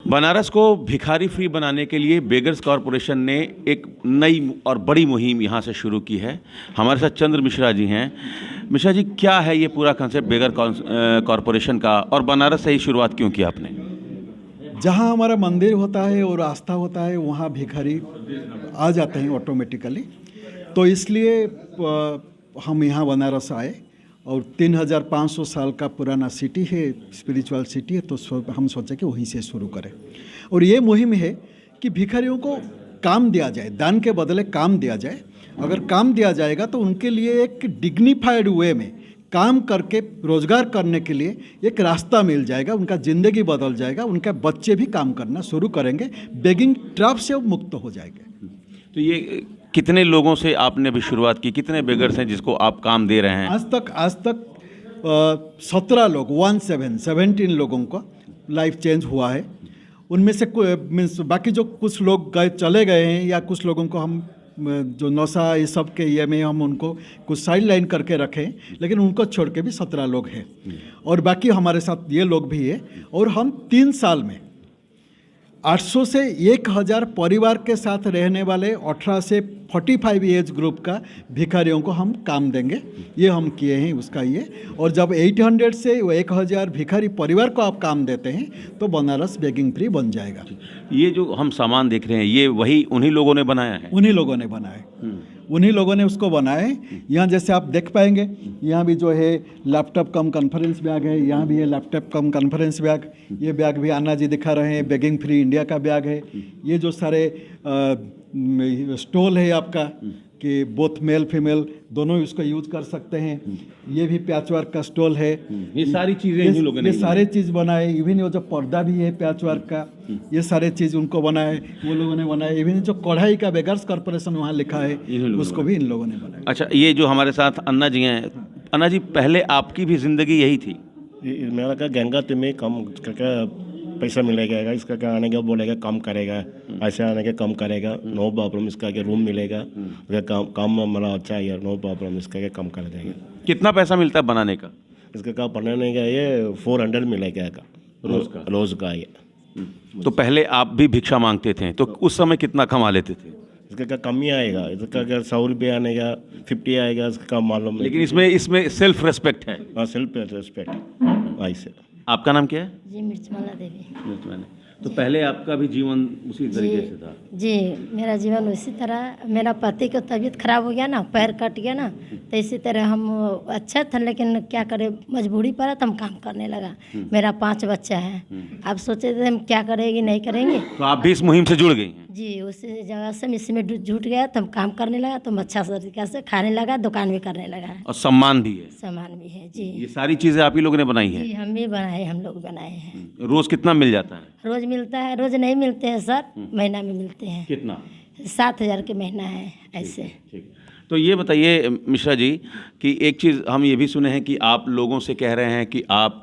बनारस को भिखारी फ्री बनाने के लिए बेगर्स कॉरपोरेशन ने एक नई और बड़ी मुहिम यहाँ से शुरू की है। हमारे साथ चंद्र मिश्रा जी हैं। मिश्रा जी, क्या है ये पूरा कंसेप्ट बेगर कॉरपोरेशन का, और बनारस से ही शुरुआत क्यों की आपने? जहाँ हमारा मंदिर होता है और आस्था होता है वहाँ भिखारी आ जाते हैं ऑटोमेटिकली। तो इसलिए हम यहाँ बनारस आए, और 3500 साल का पुराना सिटी है, स्पिरिचुअल सिटी है, तो हम सोचे कि वहीं से शुरू करें। और ये मुहिम है कि भिखारियों को काम दिया जाए, दान के बदले काम दिया जाए। अगर काम दिया जाएगा तो उनके लिए एक डिग्निफाइड वे में काम करके रोज़गार करने के लिए एक रास्ता मिल जाएगा, उनका ज़िंदगी बदल जाएगा, उनके बच्चे भी काम करना शुरू करेंगे, बेगिंग ट्रैप से वो मुक्त हो जाएंगे। तो ये कितने लोगों से आपने भी शुरुआत की? कितने बेगर्स हैं जिसको आप काम दे रहे हैं? आज तक 17 लोग 17 लोगों का लाइफ चेंज हुआ है। उनमें से मीन्स बाकी जो कुछ लोग चले गए हैं, या कुछ लोगों को हम जो नौसा ये सब के ये में हम उनको कुछ साइड लाइन करके रखें, लेकिन उनको छोड़ के भी 17 लोग हैं। और बाकी हमारे साथ ये लोग भी है। और हम 3 साल में 800 से 1000 परिवार के साथ रहने वाले 18 से 45 एज ग्रुप का भिखारियों को हम काम देंगे, ये हम किए हैं उसका ये। और जब 800 से 1000 भिखारी परिवार को आप काम देते हैं तो बनारस बेगिंग फ्री बन जाएगा। ये जो हम सामान देख रहे हैं, ये वही उन्हीं लोगों ने बनाया है? उन्हीं लोगों ने बनाए, उन्हीं लोगों ने उसको बनाया है। यहाँ जैसे आप देख पाएंगे, यहाँ भी जो है लैपटॉप कम कॉन्फ्रेंस बैग है, यहाँ भी है लैपटॉप कम कॉन्फ्रेंस बैग। ये बैग भी अन्ना जी दिखा रहे हैं, बेगिंग फ्री इंडिया का बैग है। ये जो सारे स्टॉल है आपका कि बोथ मेल फीमेल दोनों इसको यूज कर सकते हैं। ये भी पैचवर्क का स्टॉल है। ये सारी चीज़ें इन्हीं लोगों ने, ये सारे चीज़ बनाए। इवन वो जो पर्दा भी है पैचवर्क का, ये सारे चीज़ उनको बनाए, वो लोगों ने बनाए। इवन जो कढ़ाई का बेगर्स कॉरपोरेशन वहाँ लिखा है, उसको भी इन लोगों ने बनाया। अच्छा, ये जो हमारे साथ अन्ना जी हैं, अन्ना जी, पहले आपकी भी ज़िंदगी यही थी? मेरा क्या गंगा तुम्हें कम क्या पैसा मिलेगा, इसका क्या आने का बोलेगा कम करेगा, ऐसे आने के कम करेगा, नो प्रॉब्लम। इसका क्या रूम मिलेगा, उसका काम मतलब अच्छा है यार, नो प्रॉब्लम। इसका क्या कम कर देंगे। कितना पैसा मिलता है बनाने का? इसका क्या बनाने का ये 400 मिलेगा का रोज़ का ये। तो पहले आप भी भिक्षा मांगते थे, तो उस समय कितना कमा लेते थे? इसका क्या कम ही आएगा, इसका क्या 100 रुपये आने का, 50 आएगा, इसका काम मालूम नहीं। लेकिन इसमें सेल्फ रेस्पेक्ट है। हाँ, सेल्फ रेस्पेक्ट ऐसे। आपका नाम क्या है? जी, मिर्चमाला देवी। मिर्चमाला। तो पहले आपका भी जीवन उसी तरीके से था? जी, मेरा जीवन उसी तरह। मेरा पति की तबीयत खराब हो गया ना, पैर कट गया ना, तो इसी तरह हम अच्छा था, लेकिन क्या करें, मजबूरी पड़ा तो हम काम करने लगा। मेरा 5 बच्चा है। अब सोचे थे हम क्या करेंगे नहीं करेंगे, तो आप भी इस मुहिम से जुड़ गई हैं? जी, उसी जगह से इसमें जुट गया, तो हम काम करने लगा, तो हम अच्छा तरीका से खाने लगा, दुकान भी करने लगा। और सम्मान भी है? सामान भी है जी। ये सारी चीज़ें आप ही लोगों ने बनाई हैं? जी, हम भी बनाए, हम लोग बनाए हैं। रोज़ कितना मिल जाता है? रोज़ मिलता है, रोज़ नहीं मिलते हैं सर, महीना में मिलते हैं। कितना? 7000 के महीना है ऐसे। ठीक। तो ये बताइए मिश्रा जी कि एक चीज़ हम ये भी सुने हैं कि आप लोगों से कह रहे हैं कि आप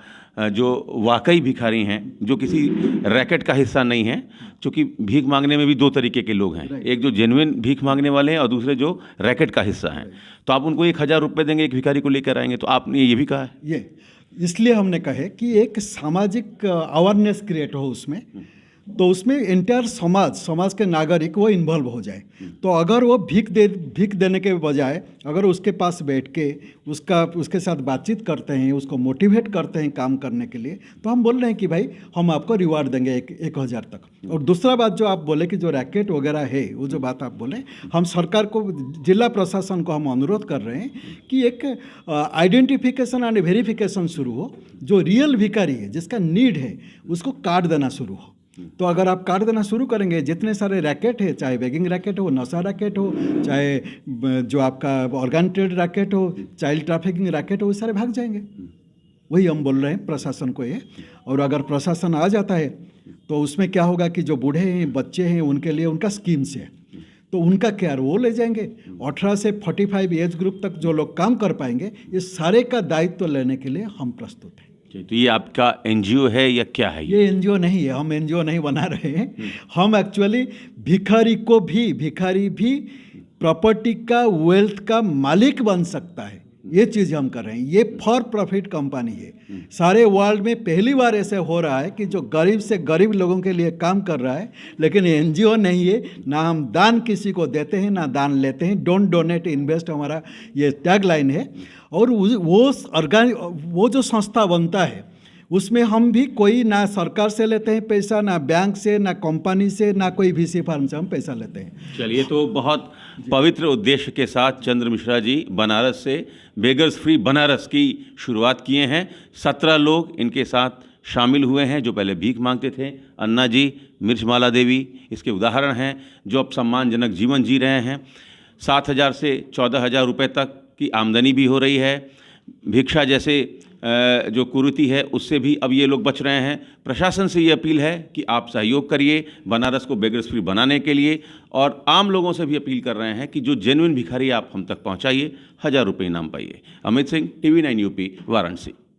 जो वाकई भिखारी हैं, जो किसी रैकेट का हिस्सा नहीं हैं, क्योंकि भीख मांगने में भी 2 तरीके के लोग हैं, एक जो जेन्युइन भीख मांगने वाले हैं और दूसरे जो रैकेट का हिस्सा हैं। तो आप उनको 1000 रुपये देंगे, एक भिखारी को लेकर आएंगे, तो आपने ये भी कहा है? ये इसलिए हमने कहा कि एक सामाजिक अवेयरनेस क्रिएट हो उसमें, तो उसमें एंटायर समाज के नागरिक वो इन्वॉल्व हो जाए। तो अगर वो भीख देने के बजाय अगर उसके पास बैठ के उसके साथ बातचीत करते हैं, उसको मोटिवेट करते हैं काम करने के लिए, तो हम बोल रहे हैं कि भाई हम आपको रिवार्ड देंगे 1000 तक। और दूसरा बात जो आप बोले कि जो रैकेट वगैरह है, वो जो बात आप बोले, हम सरकार को, जिला प्रशासन को हम अनुरोध कर रहे हैं कि एक आइडेंटिफिकेशन एंड वेरिफिकेशन शुरू हो। जो रियल भिखारी है, जिसका नीड है, उसको कार्ड देना शुरू हो। तो अगर आप कार्ड देना शुरू करेंगे, जितने सारे रैकेट है, चाहे बेगिंग रैकेट हो, नशा रैकेट हो, चाहे जो आपका ऑर्गन ट्रेड रैकेट हो, चाइल्ड ट्रैफिकिंग रैकेट हो, वो सारे भाग जाएंगे। वही हम बोल रहे हैं प्रशासन को ये। और अगर प्रशासन आ जाता है तो उसमें क्या होगा कि जो बूढ़े हैं, बच्चे हैं, उनके लिए उनका स्कीम्स है, तो उनका केयर वो ले जाएंगे। 18 से 45 एज ग्रुप तक जो लोग काम कर पाएंगे, ये सारे का दायित्व लेने के लिए हम प्रस्तुत हैं। तो ये आपका एनजीओ है या क्या है? ये एनजीओ नहीं है, हम एनजीओ नहीं बना रहे हैं। हम एक्चुअली भिखारी भी प्रॉपर्टी का, वेल्थ का मालिक बन सकता है। ये चीज़ हम कर रहे हैं। ये फॉर प्रॉफिट कंपनी है। सारे वर्ल्ड में पहली बार ऐसे हो रहा है कि जो गरीब से गरीब लोगों के लिए काम कर रहा है, लेकिन एनजीओ नहीं है। ना हम दान किसी को देते हैं ना दान लेते हैं। डोंट डोनेट इन्वेस्ट हमारा ये टैगलाइन है। और वो जो संस्था बनता है उसमें हम भी कोई ना सरकार से लेते हैं पैसा, ना बैंक से, ना कंपनी से, ना कोई वीसी फर्म से हम पैसा लेते हैं। चलिए, तो बहुत पवित्र उद्देश्य के साथ चंद्र मिश्रा जी बनारस से बेगर्स फ्री बनारस की शुरुआत किए हैं। 17 लोग इनके साथ शामिल हुए हैं जो पहले भीख मांगते थे। अन्ना जी, मिर्चमाला देवी इसके उदाहरण हैं जो अब सम्मानजनक जीवन जी रहे हैं। 7,000 से 14,000 रुपये तक की आमदनी भी हो रही है। भिक्षा जैसे जो कुरीति है उससे भी अब ये लोग बच रहे हैं। प्रशासन से ये अपील है कि आप सहयोग करिए बनारस को बेगर्स फ्री बनाने के लिए, और आम लोगों से भी अपील कर रहे हैं कि जो जेन्युइन भिखारी आप हम तक पहुंचाइए, 1,000 रुपये इनाम पाइए। Amit Singh, TV9 UP, Varanasi.